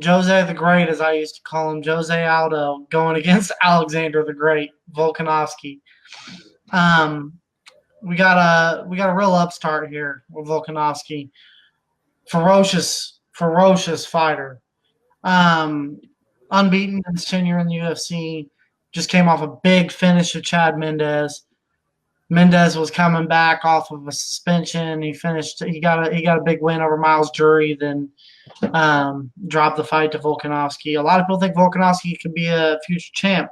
Jose the Great, as I used to call him, Jose Aldo, going against Alexander the Great, Volkanovsky. We got a real upstart here with Volkanovsky. Ferocious fighter. Unbeaten in his tenure in the UFC. Just came off a big finish of Chad Mendes. Mendes was coming back off of a suspension. He got a big win over Miles Jury, then dropped the fight to Volkanovsky. A lot of people think Volkanovsky could be a future champ.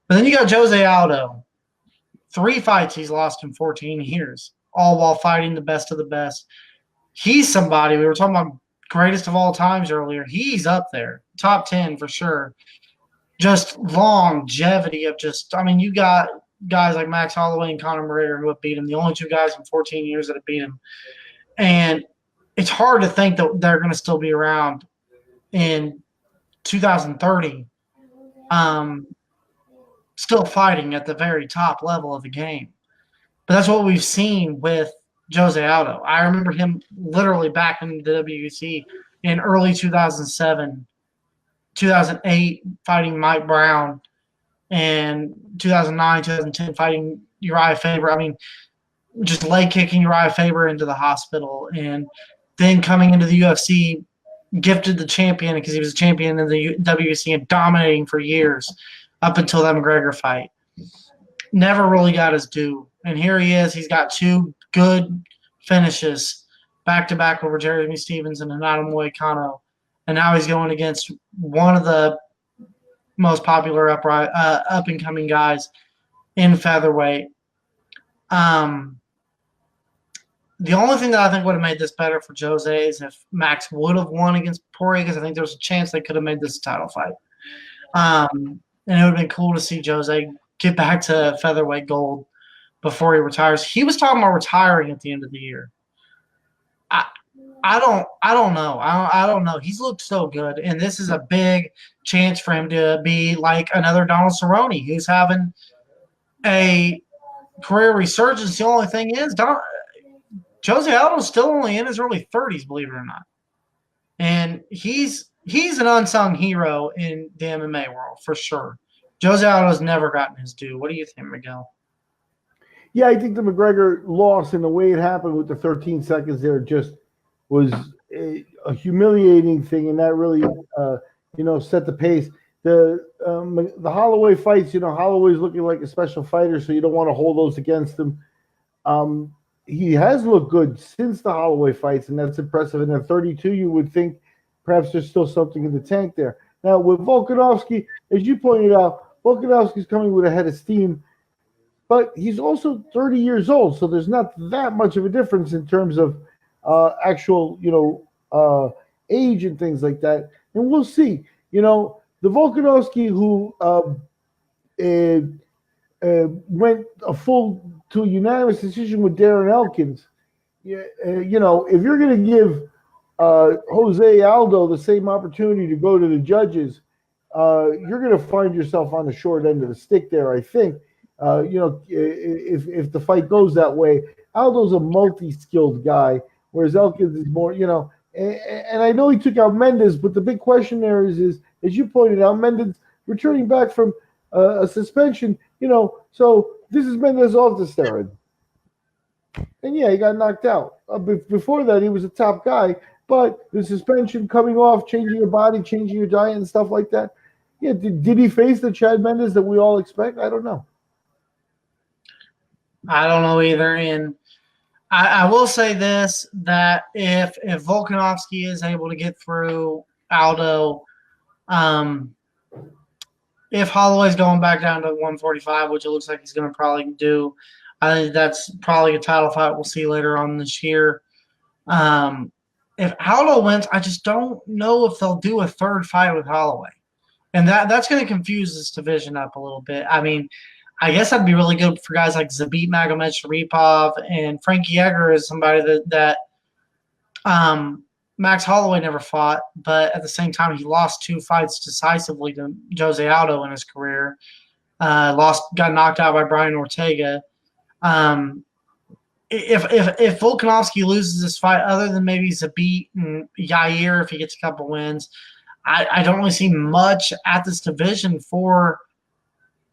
But then you got Jose Aldo. 3 fights he's lost in 14 years, all while fighting the best of the best. He's somebody, we were talking about greatest of all times earlier. He's up there, top 10 for sure. Just longevity of you got guys like Max Holloway and Conor McGregor who have beat him, the only 2 guys in 14 years that have beat him. And it's hard to think that they're going to still be around in 2030, still fighting at the very top level of the game. But that's what we've seen with Jose Aldo. I remember him literally back in the WBC in early 2007, 2008 fighting Mike Brown, and 2009, 2010 fighting Uriah Faber. Just leg kicking Uriah Faber into the hospital, and then coming into the UFC, gifted the champion because he was a champion in the WBC and dominating for years up until that McGregor fight. Never really got his due. And here he is. He's got 2 good finishes back-to-back over Jeremy Stephens and Renato Moicano. And now he's going against one of the most popular up-and-coming guys in featherweight. The only thing that I think would have made this better for Jose is if Max would have won against Poirier, because I think there's a chance they could have made this a title fight. And it would have been cool to see Jose get back to featherweight gold before he retires. He was talking about retiring at the end of the year. I don't know. I don't know. He's looked so good, and this is a big chance for him to be like another Donald Cerrone, who's having a career resurgence. The only thing is, Jose Aldo's still only in his early 30s, believe it or not. And he's an unsung hero in the MMA world, for sure. Jose Aldo's never gotten his due. What do you think, Miguel? Yeah, I think the McGregor loss and the way it happened with the 13 seconds there just was a humiliating thing, and that really, set the pace. The Holloway fights, Holloway's looking like a special fighter, so you don't want to hold those against him. He has looked good since the Holloway fights, and that's impressive. And at 32, you would think perhaps there's still something in the tank there. Now, with Volkanovsky, as you pointed out, Volkanovsky's coming with a head of steam, but he's also 30 years old, so there's not that much of a difference in terms of actual, age and things like that. And we'll see. The Volkanovsky who went to a unanimous decision with Darren Elkins. If you're going to give Jose Aldo the same opportunity to go to the judges, you're going to find yourself on the short end of the stick there, I think. If the fight goes that way, Aldo's a multi-skilled guy, whereas Elkins is more, and I know he took out Mendes, but the big question there is as you pointed out, Mendes returning back from a suspension, so this is Mendes off the steroid. And yeah, he got knocked out. Before that, he was a top guy, but the suspension coming off, changing your body, changing your diet and stuff like that. Yeah, did he face the Chad Mendes that we all expect? I don't know. I don't know either. And I will say this, that if Volkanovsky is able to get through Aldo, if Holloway's going back down to 145, which it looks like he's going to probably do, I think that's probably a title fight we'll see later on this year. If Aldo wins, I just don't know if they'll do a third fight with Holloway. And that's going to confuse this division up a little bit. I guess that'd be really good for guys like Zabit Magomedsharipov, and Frankie Edgar is somebody that Max Holloway never fought, but at the same time he lost 2 fights decisively to Jose Aldo in his career. Got knocked out by Brian Ortega. if Volkanovsky loses this fight, other than maybe Zabit and Yair, if he gets a couple wins, I don't really see much at this division for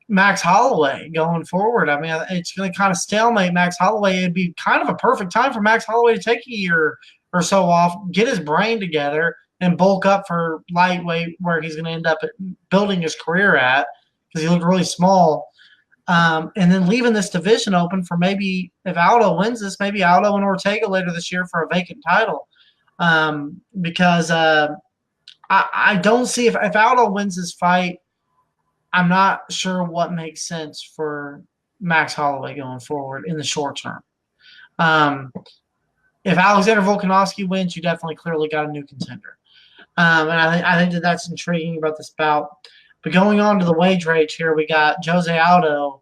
Max Holloway going forward. I mean, it's going to kind of stalemate Max Holloway. It'd be kind of a perfect time for Max Holloway to take a year or so off, get his brain together, and bulk up for lightweight, where he's going to end up building his career at, because he looked really small. And then leaving this division open for maybe, if Aldo wins this, maybe Aldo and Ortega later this year for a vacant title. Because I don't see, if Aldo wins this fight, I'm not sure what makes sense for Max Holloway going forward in the short term. If Alexander Volkanovsky wins, you definitely clearly got a new contender. And I think that's intriguing about this bout. But going on to the wage range here, we got Jose Aldo.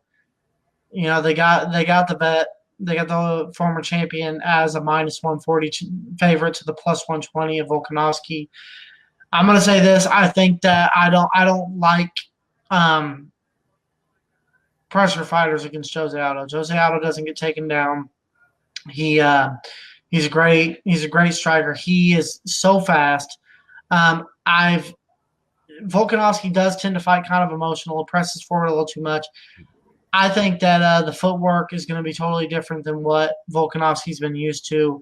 You know, they got the vet, they got the former champion as a -140 favorite to the +120 of Volkanovsky. I'm gonna say this: I think that I don't like pressure fighters against Jose Aldo. Jose Aldo doesn't get taken down. He's a great striker. He is so fast. Volkanovsky does tend to fight kind of emotional, presses forward a little too much. I think that the footwork is going to be totally different than what Volkanovski's been used to.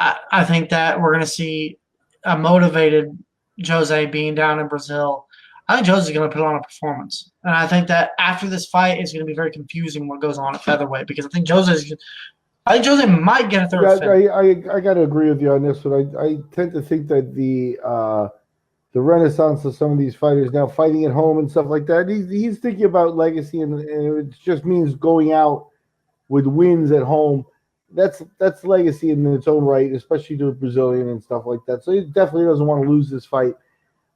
I think that we're going to see a motivated Jose being down in Brazil. I think Jose's going to put on a performance. And I think that after this fight, it's going to be very confusing what goes on at featherweight, because I think Jose might get a third fight. I got to agree with you on this one. I tend to think that the renaissance of some of these fighters now fighting at home and stuff like that, he's thinking about legacy, and it just means going out with wins at home. That's legacy in its own right, especially to a Brazilian and stuff like that. So he definitely doesn't want to lose this fight.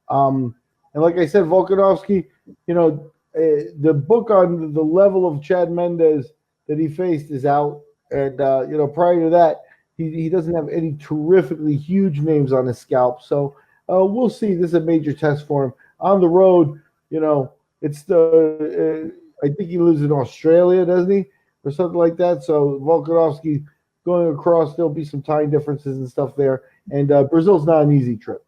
And like I said, Volkanovsky, the book on the level of Chad Mendes that he faced is out. And, prior to that, he doesn't have any terrifically huge names on his scalp. So we'll see. This is a major test for him. On the road, it's I think he lives in Australia, doesn't he? Or something like that. So Volkanovsky going across, there'll be some time differences and stuff there. And Brazil's not an easy trip.